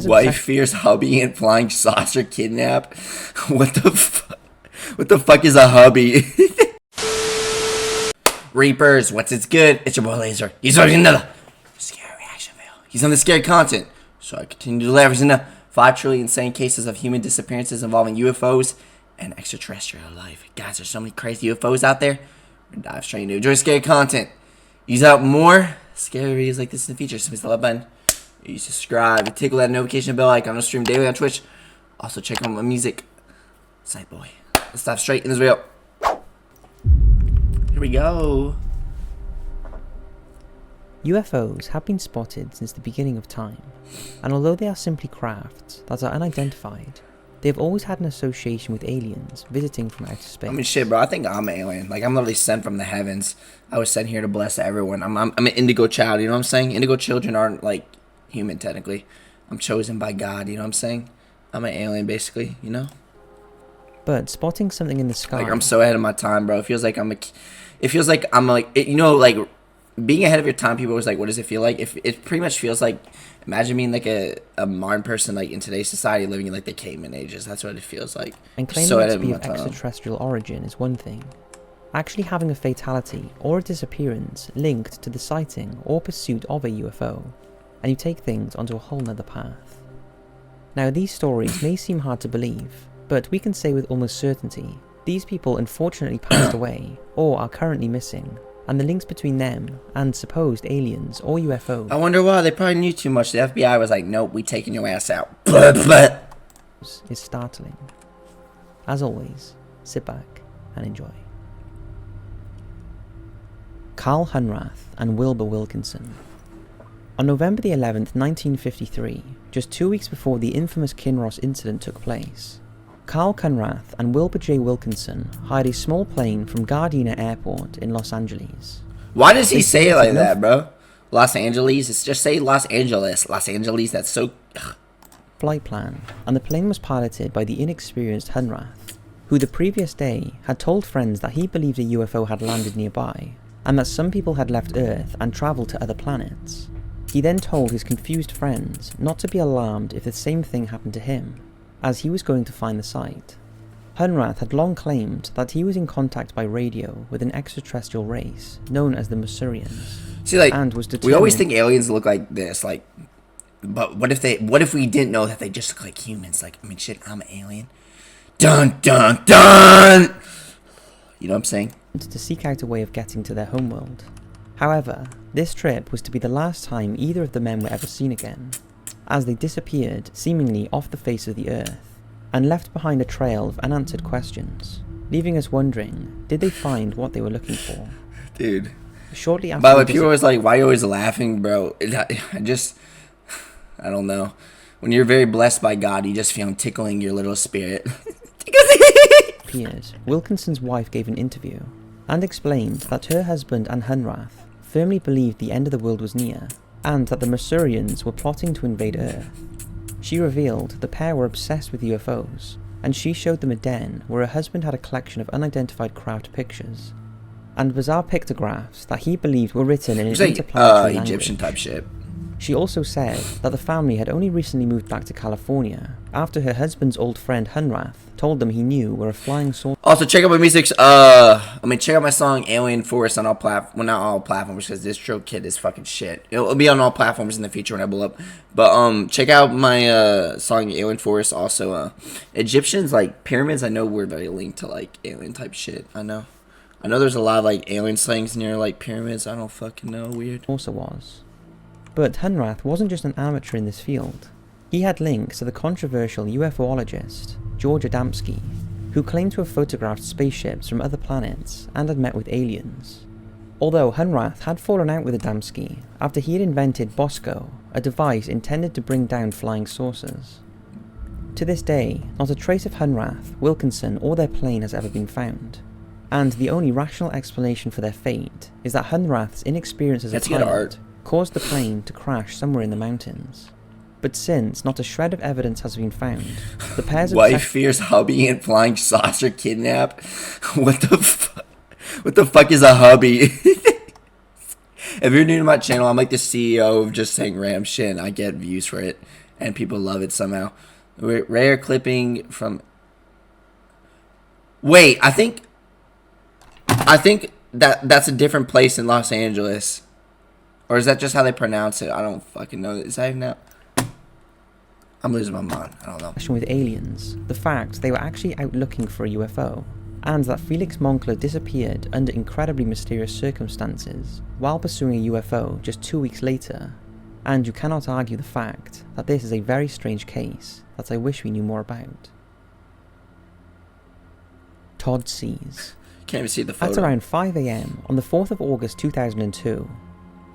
Wife fears hubby and flying saucer kidnap. What the fuck? What the fuck is a hubby? Reapers, what's it's good? It's your boy Laser. He's already another scary reaction video. He's on the scary content, so I continue to leverage in the 5 trillion insane cases of human disappearances involving UFOs and extraterrestrial life. Guys, there's so many crazy UFOs out there. We're gonna dive straight into enjoy scary content. Use out more scary videos like this in the future. So hit the like button. You subscribe, you tickle that notification bell icon. I stream daily on Twitch. Also check out my music site, boy. Let's dive straight in this video. Here we go. UFOs have been spotted since the beginning of time, and although they are simply crafts that are unidentified, they have always had an association with aliens visiting from outer space. I mean, shit, bro. I think I'm an alien. Like, I'm literally sent from the heavens. I was sent here to bless everyone. I'm an indigo child. You know what I'm saying? Indigo children aren't like human technically. I'm chosen by God. You know what I'm saying? I'm an alien, basically. You know. But spotting something in the sky. Like, I'm so ahead of my time, bro. It feels like you know, like being ahead of your time. People always like, what does it feel like? If it pretty much feels like, imagine being like a modern person, like in today's society, living in like the caveman ages. That's what it feels like. And claiming so it to be of extraterrestrial origin is one thing. Actually having a fatality or a disappearance linked to the sighting or pursuit of a UFO, and you take things onto a whole nother path. Now, these stories may seem hard to believe, but we can say with almost certainty, these people unfortunately passed away or are currently missing, and the links between them and supposed aliens or UFOs. I wonder why. They probably knew too much. The FBI was like, nope, we taking your ass out. Is startling. As always, sit back and enjoy. Carl Hunrath and Wilbur Wilkinson. On November the 11th, 1953, just 2 weeks before the infamous Kinross incident took place, Carl Hunrath and Wilbur J. Wilkinson hired a small plane from Gardena Airport in Los Angeles. Why does he say it like that, bro? Los Angeles? It's just say Los Angeles. Los Angeles, that's so... Ugh. Flight plan, and the plane was piloted by the inexperienced Hunrath, who the previous day had told friends that he believed a UFO had landed nearby, and that some people had left Earth and travelled to other planets. He then told his confused friends not to be alarmed if the same thing happened to him, as he was going to find the site. Hunrath had long claimed that he was in contact by radio with an extraterrestrial race known as the Masurians. See, like, and was determined... we always think aliens look like this, like, but what if we didn't know that they just look like humans? Like, I mean, shit, I'm an alien. Dun dun dun. You know what I'm saying? To seek out a way of getting to their homeworld. However, this trip was to be the last time either of the men were ever seen again, as they disappeared seemingly off the face of the earth, and left behind a trail of unanswered questions, leaving us wondering, did they find what they were looking for? Dude. Shortly after... By the way, people are always like, why are you always laughing, bro? I don't know. When you're very blessed by God, you just feel him tickling your little spirit. Wilkinson's wife gave an interview, and explained that her husband and Hunrath firmly believed the end of the world was near, and that the Masurians were plotting to invade Earth. She revealed the pair were obsessed with UFOs, and she showed them a den where her husband had a collection of unidentified craft pictures, and bizarre pictographs that he believed were written in an interplanetary Egyptian language. type shit. She also said that the family had only recently moved back to California after her husband's old friend Hunrath told them he knew where a flying saucer... Also, check out my music. Check out my song Alien Force on all platforms. Well, not all platforms, because this Distro Kid is fucking shit. It'll be on all platforms in the future when I blow up. But check out my song Alien Force. Also, Egyptians, like pyramids, I know we're very linked to like alien type shit. I know there's a lot of like alien slangs near like pyramids. I don't fucking know. Weird. Also was. But Hunrath wasn't just an amateur in this field. He had links to the controversial UFOologist George Adamski, who claimed to have photographed spaceships from other planets and had met with aliens. Although Hunrath had fallen out with Adamski after he had invented Bosco, a device intended to bring down flying saucers. To this day, not a trace of Hunrath, Wilkinson, or their plane has ever been found, and the only rational explanation for their fate is that Hunrath's inexperience as a pilot caused the plane to crash somewhere in the mountains. But since not a shred of evidence has been found, the pair's... Wife fears hubby and flying saucer kidnap. What the fuck is a hubby? If you're new to my channel, I'm like the CEO of just saying random shit and I get views for it. and people love it somehow. Rare clipping from... Wait, I think that's a different place in Los Angeles. Or is that just how they pronounce it? I don't fucking know. Is that even now? I'm losing my mind. I don't know. With aliens, the fact they were actually out looking for a UFO, and that 𝐕𝐝𝐻 disappeared under incredibly mysterious circumstances while pursuing a UFO just 2 weeks later, and you cannot argue the fact that this is a very strange case that I wish we knew more about. Todd sees. Can't even see the photo. At around 5 AM on the 4th of August 2002,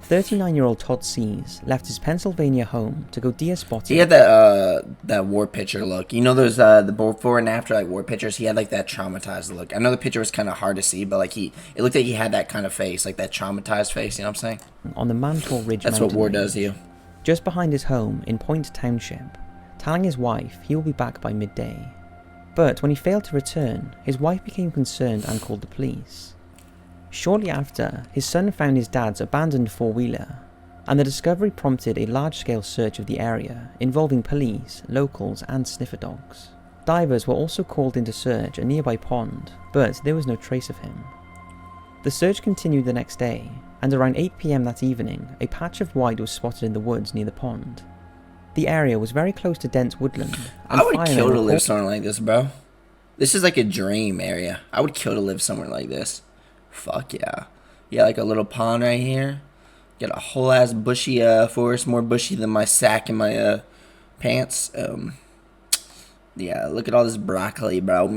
39-year-old Todd sees left his Pennsylvania home to go deer spotting. He had that war picture look. You know those the before and after like war pictures? He had like that traumatized look. I know the picture was kind of hard to see, but like it looked like he had that kind of face, like that traumatized face, you know what I'm saying? On the Mantle Ridge That's what war does to you. Just behind his home in Point Township, telling his wife he will be back by midday. But when he failed to return, his wife became concerned and called the police. Shortly after, his son found his dad's abandoned four-wheeler, and the discovery prompted a large-scale search of the area involving police, locals and sniffer dogs. Divers were also called in to search a nearby pond, but there was no trace of him. The search continued the next day, and around 8 PM that evening, a patch of white was spotted in the woods near the pond. The area was very close to dense woodland. I would kill to live somewhere like this, bro. This is like a dream area. I would kill to live somewhere like this. Fuck yeah. Yeah, like a little pond right here. Got a whole ass bushy forest, more bushy than my sack in my pants. Yeah, look at all this broccoli, bro.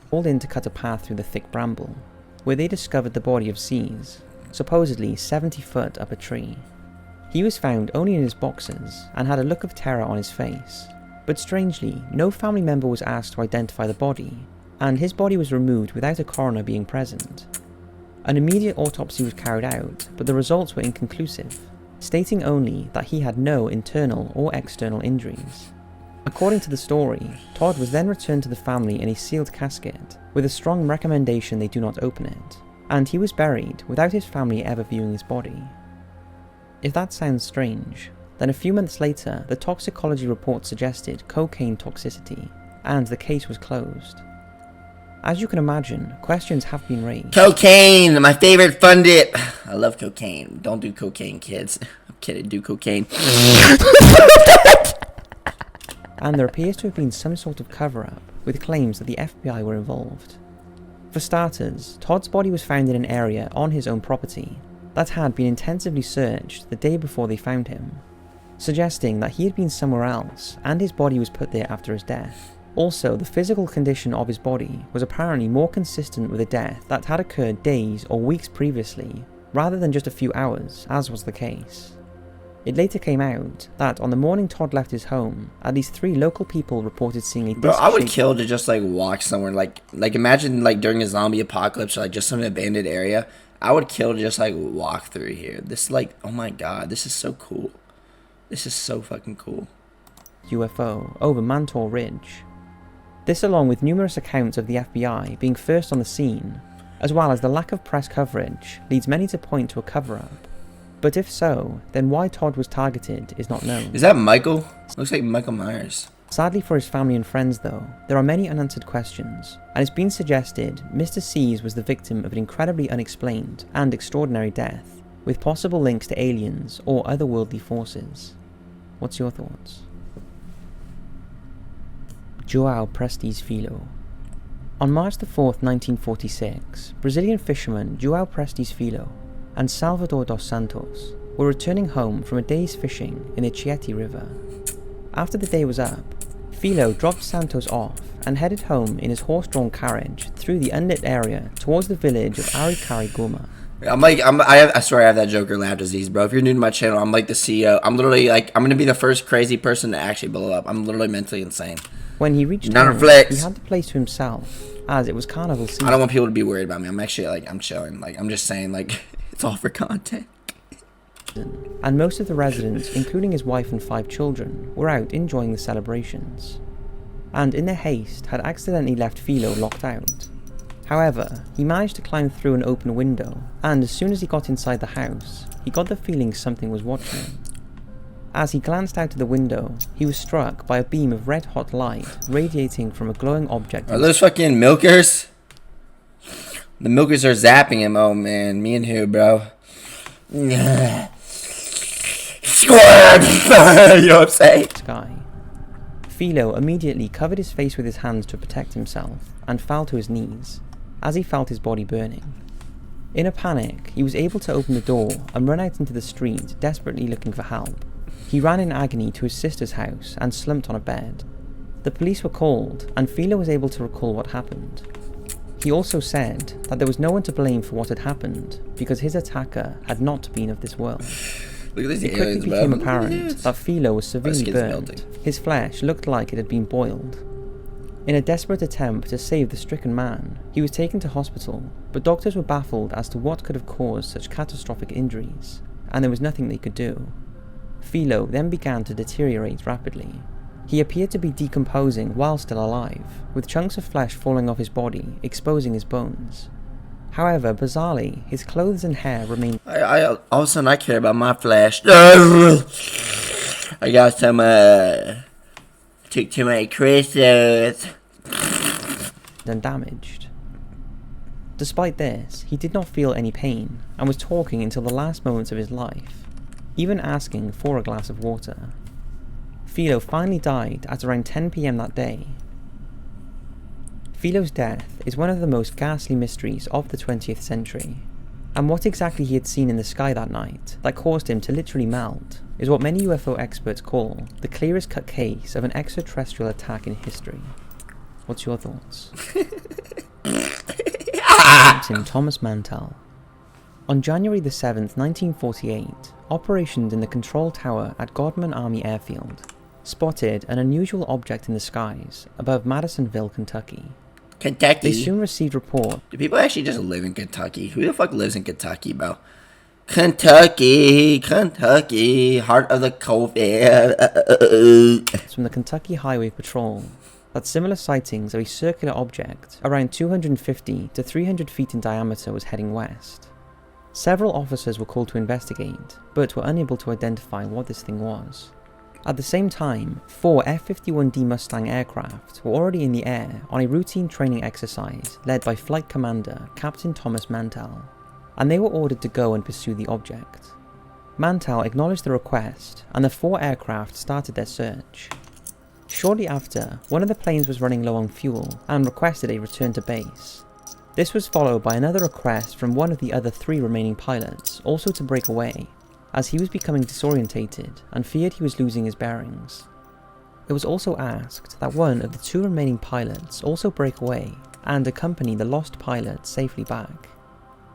Called in to cut a path through the thick bramble, where they discovered the body of 𝐶, supposedly 70 foot up a tree. He was found only in his boxers and had a look of terror on his face, but strangely, no family member was asked to identify the body, and his body was removed without a coroner being present. An immediate autopsy was carried out, but the results were inconclusive, stating only that he had no internal or external injuries. According to the story, Todd was then returned to the family in a sealed casket, with a strong recommendation they do not open it, and he was buried without his family ever viewing his body. If that sounds strange, then a few months later, the toxicology report suggested cocaine toxicity, and the case was closed. As you can imagine, questions have been raised. Cocaine, my favorite fun dip. I love cocaine. Don't do cocaine, kids. I'm kidding, do cocaine. And there appears to have been some sort of cover-up, with claims that the FBI were involved. For starters, Todd's body was found in an area on his own property that had been intensively searched the day before they found him, suggesting that he had been somewhere else and his body was put there after his death. Also, the physical condition of his body was apparently more consistent with a death that had occurred days or weeks previously, rather than just a few hours, as was the case. It later came out that on the morning Todd left his home, at least 3 local people reported seeing a disc. Bro, I would kill to just like walk somewhere, like imagine like during a zombie apocalypse or like just some abandoned area. I would kill to just like walk through here. This like, oh my god, this is so cool. This is so fucking cool. UFO over Mantle Ridge. This, along with numerous accounts of the FBI being first on the scene, as well as the lack of press coverage, leads many to point to a cover-up. But if so, then why Todd was targeted is not known. Is that Michael? Looks like Michael Myers. Sadly for his family and friends though, there are many unanswered questions, and it's been suggested Mr. 𝐶 was the victim of an incredibly unexplained and extraordinary death, with possible links to aliens or otherworldly forces. What's your thoughts? João Prestes Filho. On March 4th, 1946, Brazilian fishermen João Prestes Filho and Salvador dos Santos were returning home from a day's fishing in the Chieti River. After the day was up, Filho dropped Santos off and headed home in his horse-drawn carriage through the unlit area towards the village of 𝐈𝐭'𝐬. I swear I have that Joker lab disease, bro. If you're new to my channel, I'm like the CEO. I'm literally like, I'm gonna be the first crazy person to actually blow up. I'm literally mentally insane. When he reached home, he had the place to himself, as it was carnival season. I don't want people to be worried about me. I'm actually like, I'm chilling. Like, I'm just saying, like, it's all for content. And most of the residents, including his wife and 5 children, were out enjoying the celebrations, and in their haste had accidentally left Filho locked out. However, he managed to climb through an open window, and as soon as he got inside the house, he got the feeling something was watching him. As he glanced out of the window, he was struck by a beam of red-hot light radiating from a glowing object. Are those fucking milkers? The milkers are zapping him. Oh man, me and who, bro? Squad! You know what I'm saying? Sky. Philo immediately covered his face with his hands to protect himself and fell to his knees as he felt his body burning. In a panic, he was able to open the door and run out into the street, desperately looking for help. He ran in agony to his sister's house and slumped on a bed. The police were called, and Philo was able to recall what happened. He also said that there was no one to blame for what had happened because his attacker had not been of this world. Look at these It aliens, quickly bro. became apparent that Philo was severely skin's burned. melting. His flesh looked like it had been boiled. In a desperate attempt to save the stricken man, he was taken to hospital, but doctors were baffled as to what could have caused such catastrophic injuries, and there was nothing they could do. Philo then began to deteriorate rapidly. He appeared to be decomposing while still alive, with chunks of flesh falling off his body, exposing his bones. However, bizarrely, his clothes and hair remained. All of a sudden, I care about my flesh. I got some, took too many crystals. undamaged. Despite this, he did not feel any pain, and was talking until the last moments of his life, even asking for a glass of water. Philo finally died at around 10 PM that day. Philo's death is one of the most ghastly mysteries of the 20th century, and what exactly he had seen in the sky that night that caused him to literally melt is what many UFO experts call the clearest cut case of an extraterrestrial attack in history. What's your thoughts? Captain Thomas Mantell. On January the 7th, 1948, operations in the control tower at Godman Army Airfield spotted an unusual object in the skies above Madisonville, Kentucky. Kentucky? They soon received report. Do people actually just live in Kentucky? Who the fuck lives in Kentucky, bro? Kentucky, Kentucky, heart of the COVID. From the Kentucky Highway Patrol that similar sightings of a circular object around 250 to 300 feet in diameter was heading west. Several officers were called to investigate, but were unable to identify what this thing was. At the same time, 4 F-51D Mustang aircraft were already in the air on a routine training exercise led by Flight Commander Captain Thomas Mantell, and they were ordered to go and pursue the object. Mantell acknowledged the request, and the 4 aircraft started their search. Shortly after, one of the planes was running low on fuel and requested a return to base. This was followed by another request from one of the other 3 remaining pilots also to break away, as he was becoming disorientated and feared he was losing his bearings. It was also asked that one of the 2 remaining pilots also break away and accompany the lost pilot safely back.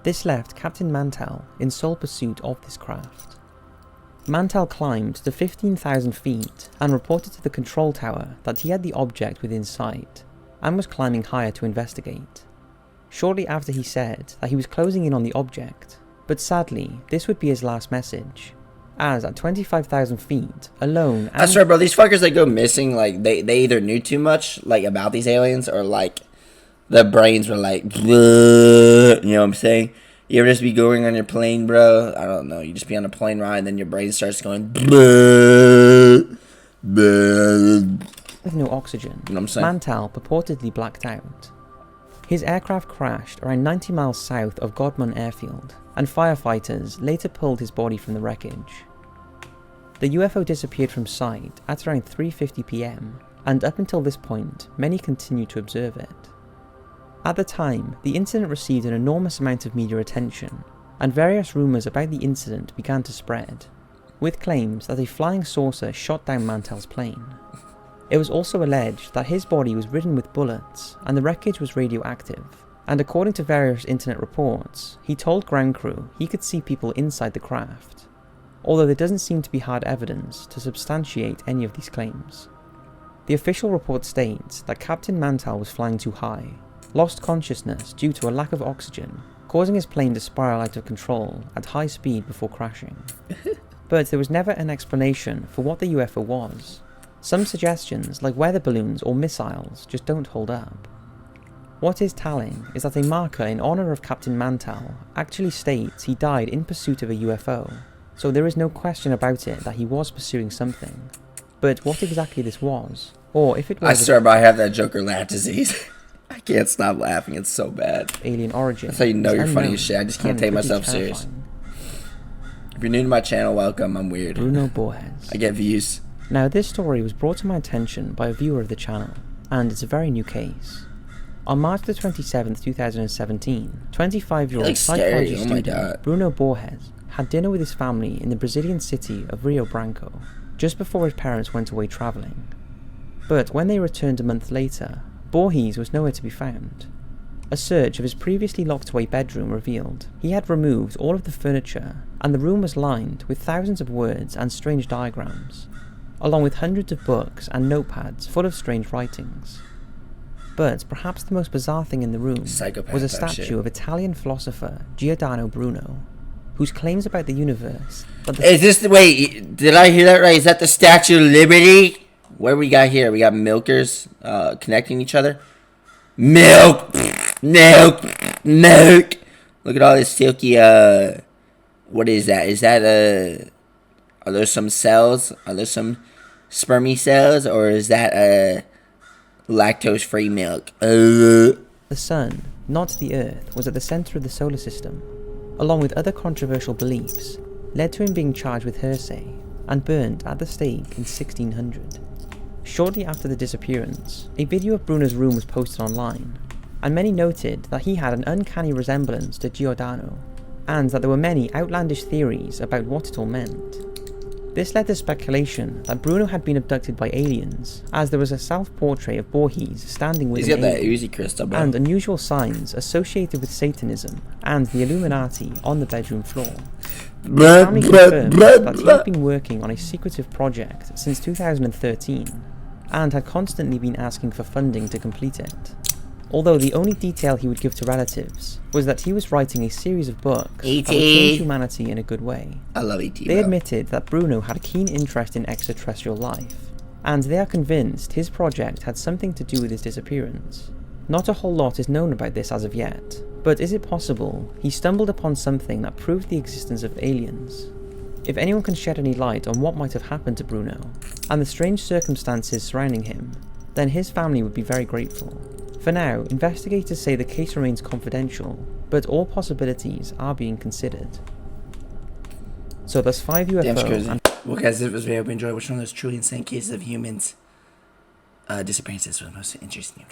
This left Captain Mantell in sole pursuit of this craft. Mantell climbed to 15,000 feet and reported to the control tower that he had the object within sight and was climbing higher to investigate. Shortly after, he said that he was closing in on the object, but sadly this would be his last message, as at 25,000 feet, alone and— I swear, bro, these fuckers that go missing, like, they either knew too much, like, about these aliens, or, like, their brains were like, bleh, you know what I'm saying? You ever just be going on your plane, bro? I don't know, you just be on a plane ride, and then your brain starts going, bleh, bleh. with no oxygen. You know what I'm saying? Mantell purportedly blacked out. His aircraft crashed around 90 miles south of Godman Airfield, and firefighters later pulled his body from the wreckage. The UFO disappeared from sight at around 3:50 PM, and up until this point, many continued to observe it. At the time, the incident received an enormous amount of media attention, and various rumours about the incident began to spread, with claims that a flying saucer shot down Mantell's plane. It was also alleged that his body was ridden with bullets and the wreckage was radioactive, and according to various internet reports, he told ground crew he could see people inside the craft, although there doesn't seem to be hard evidence to substantiate any of these claims. The official report states that Captain Mantell was flying too high, lost consciousness due to a lack of oxygen, causing his plane to spiral out of control at high speed before crashing. But there was never an explanation for what the UFO was. Some suggestions, like weather balloons or missiles, just don't hold up. What is telling is that a marker in honour of Captain Mantell actually states he died in pursuit of a UFO, so there is no question about it that he was pursuing something. But what exactly this was, or if it was... I swear, bro, I have that Joker laugh disease. I can't stop laughing, it's so bad. Alien origin. That's how you know you're funny as shit. I just can't take myself serious. If you're new to my channel, welcome. I'm weird. Bruno Borges. I get views. Now, this story was brought to my attention by a viewer of the channel, and it's a very new case. On March the 27th, 2017, 25-year-old psychology student Bruno Borges had dinner with his family in the Brazilian city of Rio Branco, just before his parents went away travelling. But when they returned a month later, Borges was nowhere to be found. A search of his previously locked away bedroom revealed he had removed all of the furniture, and the room was lined with thousands of words and strange diagrams, along with hundreds of books and notepads full of strange writings. But perhaps the most bizarre thing in the room was a statue of Italian philosopher Giordano Bruno, whose claims about the universe... Wait, did I hear that right? Is that the Statue of Liberty? What we got here? We got milkers connecting each other. Milk! Milk! Milk! Look at all this silky, what is that? Is that, are there some cells? Are there some spermy cells? Or is that, lactose-free milk? The sun, not the Earth, was at the centre of the solar system, along with other controversial beliefs, led to him being charged with heresy and burned at the stake in 1600. Shortly after the disappearance, a video of Bruno's room was posted online, and many noted that he had an uncanny resemblance to Giordano, and that there were many outlandish theories about what it all meant. This led to speculation that Bruno had been abducted by aliens, as there was a self-portrait of Borges standing with an alien, and unusual signs associated with Satanism and the Illuminati on the bedroom floor. The family confirmed that he had been working on a secretive project since 2013, and had constantly been asking for funding to complete it. Although the only detail he would give to relatives was that he was writing a series of books that would change humanity in a good way. I love E.T. They admitted that Bruno had a keen interest in extraterrestrial life, and they are convinced his project had something to do with his disappearance. Not a whole lot is known about this as of yet, but is it possible he stumbled upon something that proved the existence of aliens? If anyone can shed any light on what might have happened to Bruno, and the strange circumstances surrounding him, then his family would be very grateful. For now, investigators say the case remains confidential, but all possibilities are being considered. So there's 5 UFOs. Well guys, this was very hope you enjoyed. Which one of those truly insane cases of humans disappearances was most interesting?